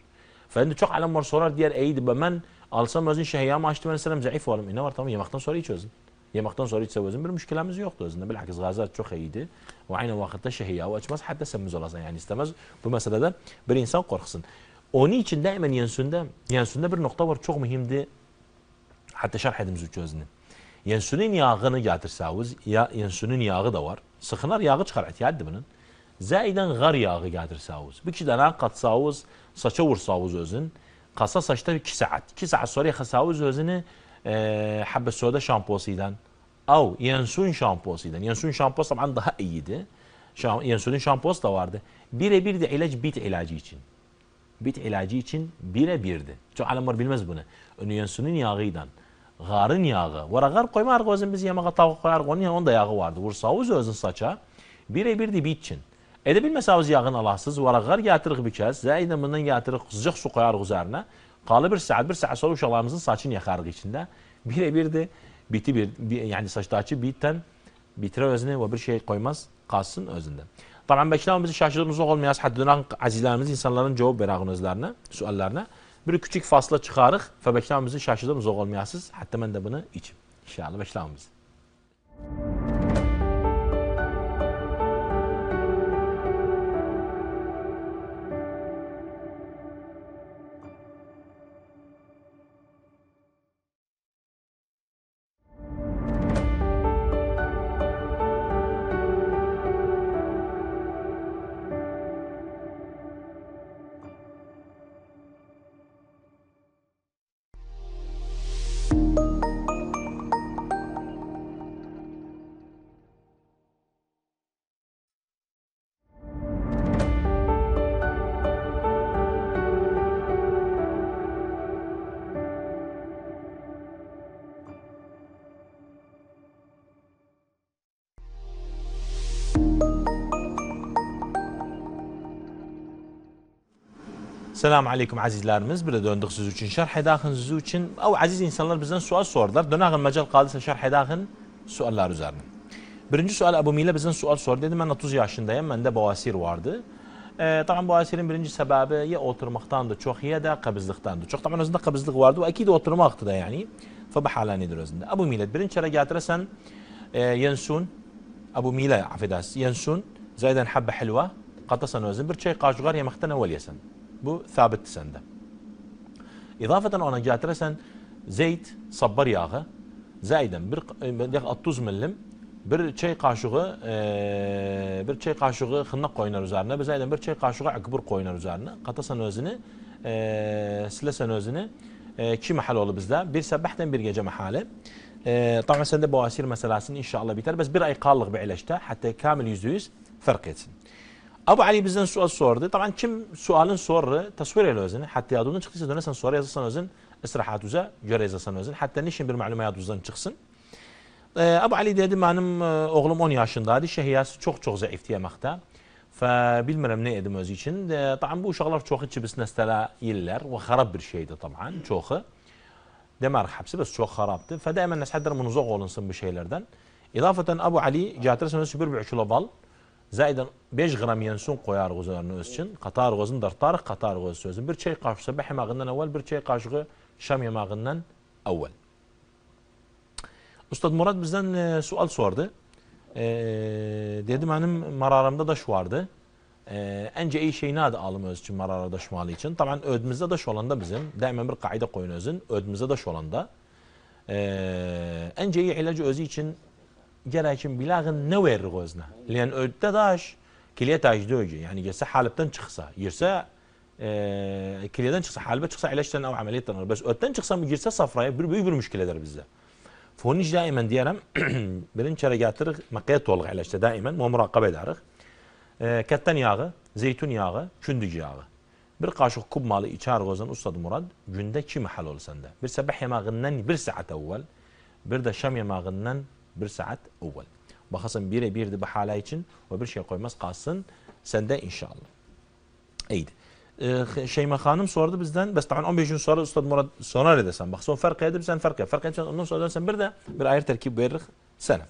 Fendi çok alam var sorar diğer eydi ben alsam özün şehiyanı açtım ben selam zayıf olalım. Ne var tamam yemekten sonra iç özün. Yemekten sonra içse özün bir müşkilemiz yoktu özünde. Bilakis gazat çok iyiydi. Ve aynı vakitte şehiyanı açmaz hatta semmuz olasın yani istemez. Bu meselede bir insan korksun. Onun için daima yensunda bir nokta var çok mühimdi. Hatta şerh edimiz özünü. Yensunun yağını getirsavuz ya yensunun yağı da var. Sıkınar yağı çıkar ihtiyaddı bunun. Zaiden gar yağı getirsavuz. Bir iki tane katsavuz, saça vursavuz özün. Kasa saçta 2 saat. 2 saat sonra yıkasavuz özünü habbe soda şampuasıyla. Av yensun şampuasıyla. Yensun şampuası tabii daha iyiydi. Yensunun şampuası da vardı. Birebir de ilaç bit ilacı için. Bit ilacı için birebirdi. Çok alemler bilmez bunu. Önü yensunun yağıyla. Garın yağı. Vara gar koyma özün biz yemeğe tavuk koyar. Onun da yağı vardı. Vursavuz özün saça. Birebir de bit için. Edebilmesavuz yağını alasız, varagar getirik bir kez, zaten bundan getirik sıcak su koyarıq üzerine. Kalı bir saat sonra uşaqlarımızın saçını yakarıq içinde. Birebir de biti yani saçtaki bitten bitire özüne ve bir şey koymaz, kalsın özünde. Tabii beklememizi şaşırdığımız olmayaz. Hatta azizlerimiz insanların cevap verağın özlerine, suallerine. Bir küçük fasla çıkarıq ve beklememizi şaşırdığımız olmayasız. Hatta ben de bunu içim. İnşallah beklememizi. Selamun Aleyküm azizlerimiz. Burada döndük siz için şerh edakın siz için. O aziz insanlar bizden sual sordular. Dönağın mecal kaldıysa şerh edakın Suallar üzerine. Birinci sual Abu Mile bizden sual sordu. Dedi ben 30 yaşındayım. Bende bavasir vardı. Tabii bavasirin birinci sebebi ya oturmaktandı çok ya da kabızlıktandı. Çok tabii özünde kabızlık vardı ve akide oturmaktı da yani. Fabahalanedir özünde. Abu Mile birinci kere getirsen yensun. Abu Mile affedersin. Yensun. Zayden habbe helva. Qatasan özün. Bir çay kaşığı yemekten evvel yesen. Bu sabit sende. İzafeten ona getirsen zeyt, sabbar yağı. Zayden bir 30 milim. Bir çay kaşığı hınnak koynar üzerine. Bizayden bir çay kaşığı akbur koynar üzerine. Qatasan özünü, silesen özünü. İki mahal oldu bizde. Bir sabahtan bir gece mahali. Tabii sende bavasir meselesini inşallah biter. Bes bir ay kallık bir ilaçta. Hatta kamil %100 fark etsin. Abu Ali bizden sual sordu. Tabii kim sualın soru tasvir el özünü. Hatta yadından çıktıysa dönersen soru yazırsan özün. İstirahatüze göre yazırsan özün. Hatta niçin bir maluma yadından çıksın. Abu Ali dedi benim oğlum 10 yaşındaydı. Şehiyası çok zayıftı yemekte. Bilmiyorum ne edim öz için. Tabii bu uşaklar çok içi biz nestela yiller ve harap bir şeydi tabii çoğu. Demar hapsi bes çok haraptı. Fedaimen neshaddar munuzak olunsun bu şeylerden. İzafeten Abu Ali getirsen öz bir kilo bal. Zayden 5 gram yensun koyar üzerine öz için. Qatar gözün dartarıq qatar göz sözün. Bir çay kaşığı sabah yemeğinden evvel, bir çay kaşığı şam yemeğinden evvel. Ustad Murat bizden sual sordu. Dedi benim mararamda daş vardı. Ence iyi şey nerede alım öz için marara daşmalı için. Tabii ödümüzde daş olanda bizim. Daima bir kaide koyun özün. Ödümüzde daş olanda. Ence iyi ilacı özü için gerekin bilağın ne verir gözüne. Lan ödde daş kiliye tacdı öce. Yani gelse halıptan çıksa. Yerse kiliyeden çıksa halıba çıksa ilaçtan av ameliyattan alır. Bes ödden çıksa mı girse safraya büyük bir müşkiledir bizde. Fonij daimen diyelim birinci kere getirir makiyet olg ilaçta daimen ve murakabe ederik. Ketten yağı, zeytun yağı, kündüc yağı. Bir kaşık kub malı içer gözün Ustad Murad günde 2 mahal olur sende. Bir sabah yemeğinden 1 saat evvel, bir de şam yemeğinden 1 saat evvel. Bakasın bir de hala için ve bir şey koymaz kalsın sende inşallah. İyiydi. Şeyma Hanım sordu bizden. Bes tabii 15 gün sonra Ustad Murad sorar desen. Bak son fark edip sen fark et. Fark edip ondan sonra sen bir ayrı terkip verir sana.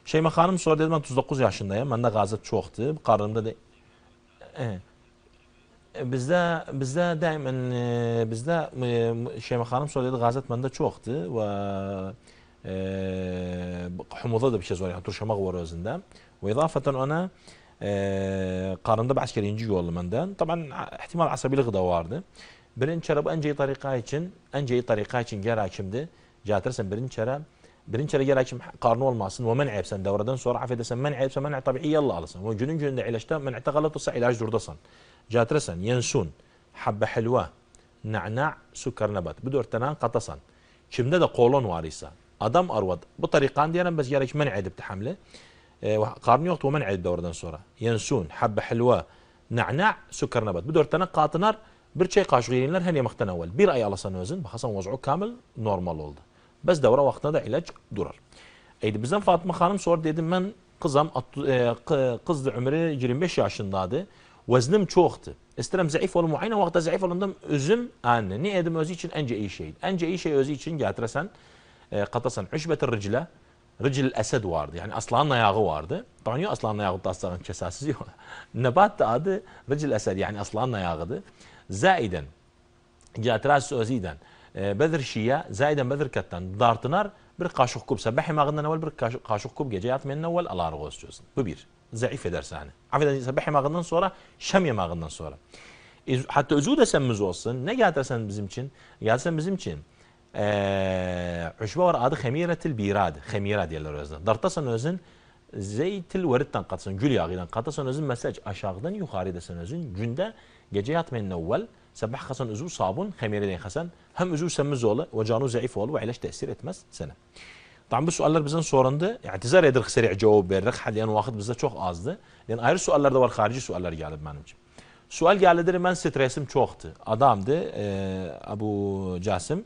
Şeyma Hanım sordu dedim ben 39 yaşındayım. Bende gazet çoktu. Karnımda da bizde daimen bizde Şeyma Hanım sordu dedi gazet bende çoktu ve humuda da bir şey zor yani turşamak var özünde. Ve izafeten ona karnımda bir askerinci yolu benden. Tabii ihtimal asabilik de vardı. Birinci kere bu en iyi tarika için gerekimdi. Getirsen birinci kere gerekim karnı olmasın ve men'ib sen devradan sonra affedersen men'ibse men'ib tabii yallah alasın. Ve gününde ilaçta men'ibte galatırsa ilaç durdasın. Getirsen yensun, habbe helva, na'na, sükar nebat. Bu 4 tane katasan. Kimde de kolon var ise adam arvad. Bu tarikan diyelim biz gerek men'ib edip hamle. Karnı yoktu ve men'ib devradan sonra. Yensun, habbe helva, na'na, sükar nebat. Bu 4 tane katınar bir çay kaşığı yiyinler her yemekten evvel. Bir ay alasın özün. Bakasın vaz'u kamil normal oldu. Bes devre vaktinde de ilaç durar. Bizden Fatıma Hanım sordu dedim ben kızdı ömrü 25 yaşındaydı. Veznim çoktu. İsterim zayıf olun aynı vakti zayıf olundum özüm anne. Ne edim özü için ence iyi şey. Ence iyi şey özü için getiresen katasan üşbetir ricile. Ricil esed vardı. Yani aslanın ayağı vardı. Tabii aslanın ayağı tasarın kesasiz yok. Nebat da adı ricil esed yani aslanın ayağıdı. Zaiden getiras özüden bedir şiya zaiden bedir kattan dartınar bir kaşık kub sabah yemeğinden evvel bir kaşık kub gece yatmayan evvel Allah razı olsun. Bu bir. Zayıf ederse hani. Affedersin sabah yemeğinden sonra şam yemeğinden sonra. Hatta özü de semiz olsun. Ne getirsen bizim için? Getirsen bizim için. Üşbe var adı hemiretil birad. Hemira diyorlar özüne. Dartasan özün zeytil veritten katsın. Gül yağıyla katasın özün mesaj aşağıdan yukarı desin özün. Günde gece yatmayan evvel sabah kasan özü sabun hemireden kasan. Hem özü semiz olur ve canı zayıf olur ve ilaç tesir etmez sana. Tabii bu sorular bizden sorundu. İ'tizar ederek seri cevap verdik. Haliyen vakit bizde çok azdı. Yani ayrı sorular da var, harici sorular geldi benim için. Sual geldi ben stresim çoktu. Adamdı Abu Casim.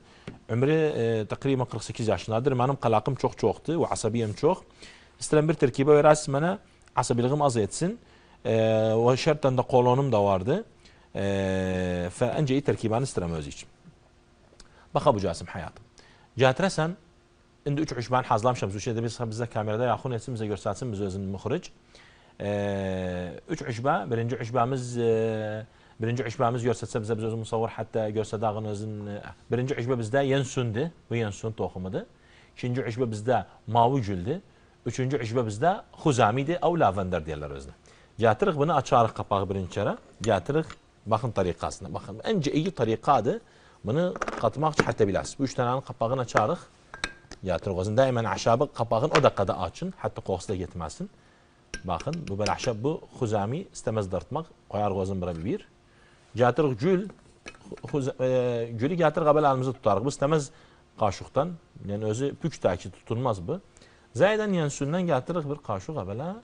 Ömrü takriben 48 yaşındadır. Benim kalakım çoktu ve asabiyem çok. İstedim bir terkibe verasın bana asabiliğim az etsin. Ve şertten de kolonum da vardı. Fence iyi terkibani istemem öz için. Bak Abu Casim hayatım. Getiresen indi 3 üşbəni hazırlamışam. Zülşədə bizə kamerada yaxın etsin, bizə göstərsin, biz özünün müxric. 3 üşbə, birinci üşbəmiz göstərsə bizə biz özün musavvir, hətta göstərdağın özün. Birinci üşbə bizdə yensundur, bu yensun toxumudur. İkinci üşbə bizdə mavi güldür. Üçüncü üşbə bizdə xuzamidir, av lavender deyirlər özünə. Gətiririk bunu, açarıq qapağı birinci kərə. Gətiririk, baxın tariqasına, baxın. Əncə iyi tariqadır, bunu qatmaq üçün hətta biləsiniz. Bu 3 dənənin qapağını açarıq. Gətiririk özün, daimən aşabı qapağın o dəqiqədə açın, hətta qoxusu da getməsin. Baxın, bu belə aşağı, bu xuzami, istəməz dartmaq, qoyarıq özün bura bir. Gətiririk gül, gülü gətiririk, əbəl əlimizi tutarıq. Bu istəməz qaşıqdan, yəni özü bükdər ki, tutulmaz bu. Zəydən yensündən gətiririk bir qaşıq əbələ,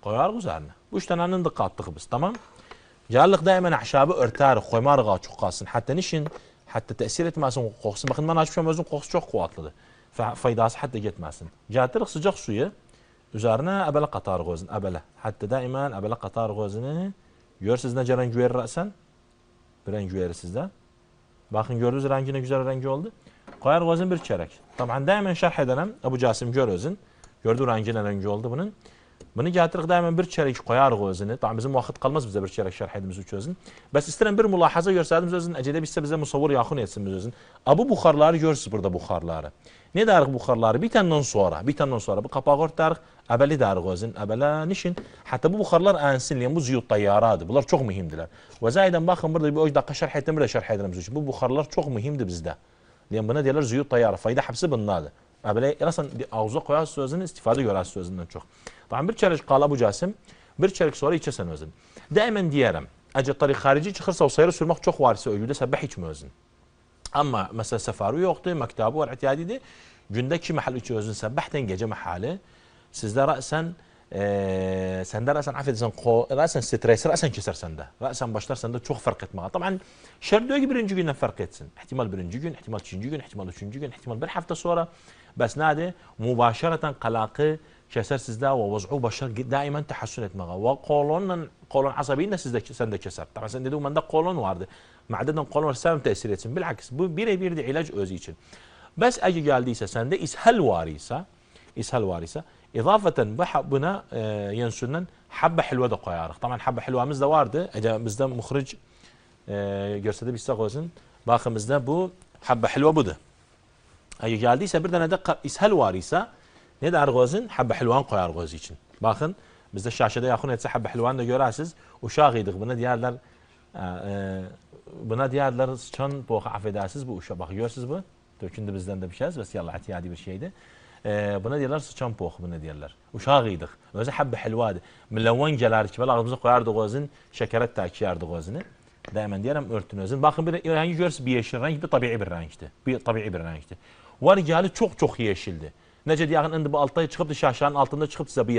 qoyarıq üzərinə. Bu 3 dənənin də qatdıq biz, tamam. Gəlirik daimən aşabı örtərik, qoymarıq açıq qalsın. Hətta nişin, hətta təsir etməsin qoxusu. Baxın, mən açmışam, özün qoxusu çox quvvatlıdır. Faydası hətta getməsin. Gətiririk sıcaq suyu, üzərinə əbələ qatarıq özünü, əbələ. Hətta daimən əbələ qatarıq özünü. Görürsünüz necə rəng verir əsən? Bir rəng verir sizdə. Baxın, gördünüz rəngi nə güzel rəngi oldu. Qoyarıq özün bir kərək. Tamam, daimən şərh edərəm. Əbu Casim gör özün. Gördü rəngi nə rəngi oldu bunun. Bunu gətiririk daimən bir kərək qoyarıq özünü. Tamam, bizim vaxt qalmaz bizə bir kərək şərh edimiz üç özün. Bəs istəyirəm bir mülahaza göstərdimiz özün. Əcədə bizə musavvir yaxın etsin biz özün. Bu buxarları görürsünüz burada buxarları. Ne dərik buxarları? Bitəndən sonra bu qapağı örtərik, əbəli dərik özün, əbələ nişin. Hətta bu buxarlar ənsinləyən, bu ziyut tayyaradır. Bunlar çox mühimdirlər. Və zəydən baxın, burada bir dəqiqə şərh etdim, bir də şərh edirəm. Bu buxarlar çox mühimdir bizdə. Yəni, buna deyirlər ziyut tayyarı, fayda həbsi bundadır. Əbələ, eləsən, ağzına qoyarsın özünü, istifadə görərsiniz özündən çox. Tamam, bir çərək qala bu Casim, bir çərək sonra içəsən özün. Dəymən deyərəm, əgər tariq xarici çıxırsa, o sayırı sürmək çox varisə ölüdə, səbəh içmə özün. Amma məsələ səfəri yoxdur, məktəbi var, ətiyadidir. Gündə 2 məhəl içi özün səbəhdən gecə məhəli. Sizdə rəsən, səndə rəsən, əf edirsən, rəsən stresi, rəsən kesər səndə. Rəsən başlar səndə çox fərq etməyə. Tabii, şərt deyil ki, birinci gündən fərq etsin. İhtimal birinci gün, ihtimal ikinci gün, ihtimal üçüncü gün, ihtimal bir həftə sonra. Bəs nədir? Mübaşərətən qalaqı kəsər sizdə və vəz'u başlar daimən təhəssün etməyə. Və qolon asabiyin də səndə kəsər. Tabii, sən dediğim məndə qolon vardı. Mədədən qolon var, səvim təsir etsin. Bilhəqs, bu birə-birdir ilac özü üçün. Bəs əgər gəldiysə, səndə ishəl var isə, İzafətən buna yensündən həbbə hilvə də qoyarıq. Tamam, həbbə hilvəmiz də vardı. Əgər bizdə müxric göstərdə bizdə qoysun. Baxın, bizdə bu həbbə hilvə budur. Əgər gəldiysə, bir dənə də ishəl var isə, nə də qoysun? Həbbə hilvəni qoyarıq özü üçün. Baxın, bizdə şaşədə yaxın etsə həbbə hilvəni də görərsiniz. Uşaq idik, buna deyərlər sıçan boğu affedəsiz bu uşaq. Baxın, görürsünüz bu? Tökündü bizdən də bir kəz, bəs yallah ətiyadi bir şeydir. Buna deyirlər sıçan poxu, buna deyirlər. Uşaq idik. Özü həbbə hilvadır. Müləvvən gələrdi ki, ağzımıza qoyardıq özün, şəkərət təkiyardıq özünü. Dəymən deyərəm, örtün özün. Baxın, bir rəngi görürsünüz, bir yeşil rəng, bir tabii bir rəngdir. Var gəli çox yeşildir. Necə deyəğin, indi bu altda çıxıbdır, şaşanın altında çıxıb sizə bir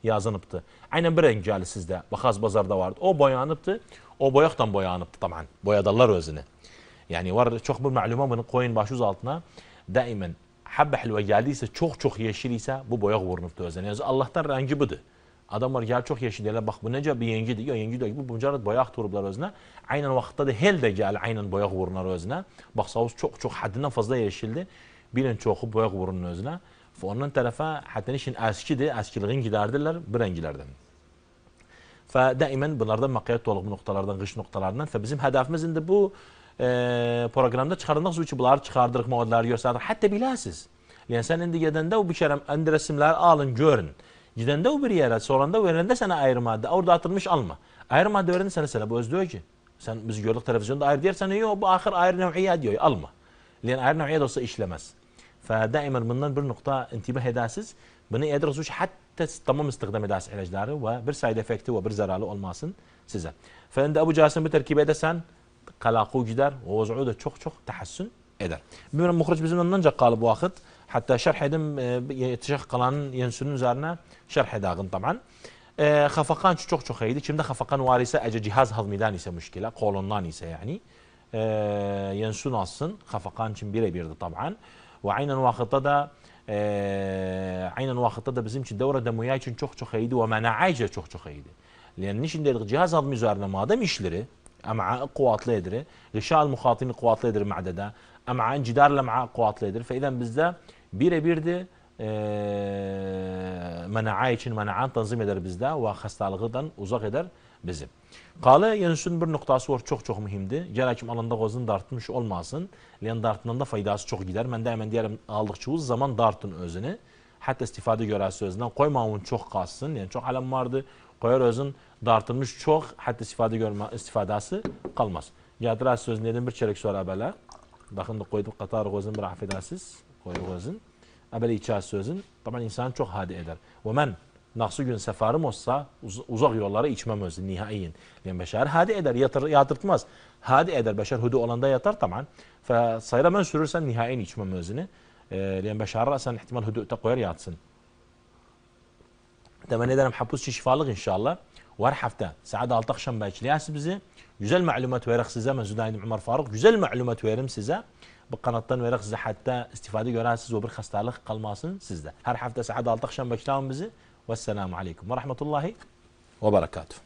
yazınıbdır. Aynən bir rəng gəli sizdə, baxaz bazarda vardı. O boyanıbdır, o boyaqdan boyanıbdır, tamam, boyadarlar özünü. Yəni, var çox bir məlumə bunu qoyun başınız altına. Daimən həbbə hilvə gəldiysə, çox yeşil isə bu boyaq vurunubdur özünə. Yəni, Allahdan rəngi budur. Adam var, gəl çox yeşil deyirlər, bax bu necə bir yengidir, yengi deyil, bu mücərrəd boyaq turublar özünə. Aynən vaxtda da hel də gəlir, aynən boyaq vurunar özünə. Bax, savuz çox həddindən fazla yeşildir. Birin çoxu boyaq vurunur özünə. Ondan tərəfə, hətta işin əskidir, əskiliğin giderdirlər bu rəngilərdən. Və daimən bunlardan məqayyət doluğu noktalardan, qış noktalarından və bizim hədəfimiz indi bu proqramda çıxardığımız üçün bunları çıxardırıq, modları göstəririk. Hətta biləsiniz. Yəni, sən indi gedəndə o bir kərəm, indi resimləri alın, görün. Gidəndə o bir yerə, sonranda verəndə sənə ayrı maddə, orada atılmış alma. Ayrı maddə verəndə sənə bu öz deyil ki. Sən biz gördük televizyonda ayrı deyirsən, yox, bu axır ayrı nəviyyə deyil, alma. Yəni, ayrı nəviyyə də olsa işləməz. Və daimən bundan bir nöqta intibah edəsiniz. Bunu edirsiniz ki, hətta tamam istiqdam edəsiniz ilacları və bir side effekti və bir zərarlı olmasın sizə. Və indi Əbu Casim bir tərkib edəsən, qalaqı gider, o vəz'u da çox təhəssün edər. Bilmirəm, müxric bizim öndən qalıb bu vaxt. Hətta şərh edim, yetişək qalanın yensünün üzərinə şərh edəğin tamam. Xafaqan çox idi. Kimdə xafaqan var isə, əgər cihaz hazmidən isə müşkilə, kolondan isə yəni, yensün alsın, xafaqan üçün birə-birdir tamam. Və aynən vaxtda da bizim üçün dövrə dəmüyə üçün çox idi və mənəaycə çox idi. Yəni, nişin dedik, cihaz hazmi üzərinə madəm işləri, əmə quvvatlı edir, qışal müxatini quvvatlı edir mədədə, əmə cidərlə mə quvvatlı edir. Fəydən bizdə birebirdir mena'a için mena'an tanzim eder bizde ve hastalıktan uzak eder bizi. Qalı yenüsün bir noktası var çok mühimdir. Gerakim alanda gözün dartmış olmasın. Leğen dartından da faydası çok gider. Ben de hemen diyelim aldıkçığız zaman dartın özünü. Hatta istifade görer sözünden koymağın çok kalsın. Yani çok alem vardı. Koyar özün dartılmış çok hatta istifadası kalmaz. Yadırar sözün dedim bir çeyrek sonra böyle. Bakın da koydum Katar gözün bir affedersiz. Koydu gözün. Abele içer sözün. Tabii insan çok hadi eder. Ve ben nasıl gün seferim olsa uzak yollara içmem özü nihaiyen. Yani beşer hadi eder yatırtmaz. Hadi eder beşer hudu olanda yatar tamam. Sayıra ben sürürsen nihaiyen içmem özünü. Yani beşer rasen ihtimal hudu koyar yatsın. Temenni ederim hapus şifalık inşallah. Ve her hafta saat 6 akşam başlayacağız bizi. Güzel malumat veririz size. Ben Züdayim Ömer Faruk. Güzel malumat veririm size. Bu kanattan veririz size hatta istifade görərsiniz ve bir hastalık kalmasın sizde. Her hafta saat 6 akşam başlayalım bizi. Vesselamu aleyküm ve rahmetullahi ve berekatuhu.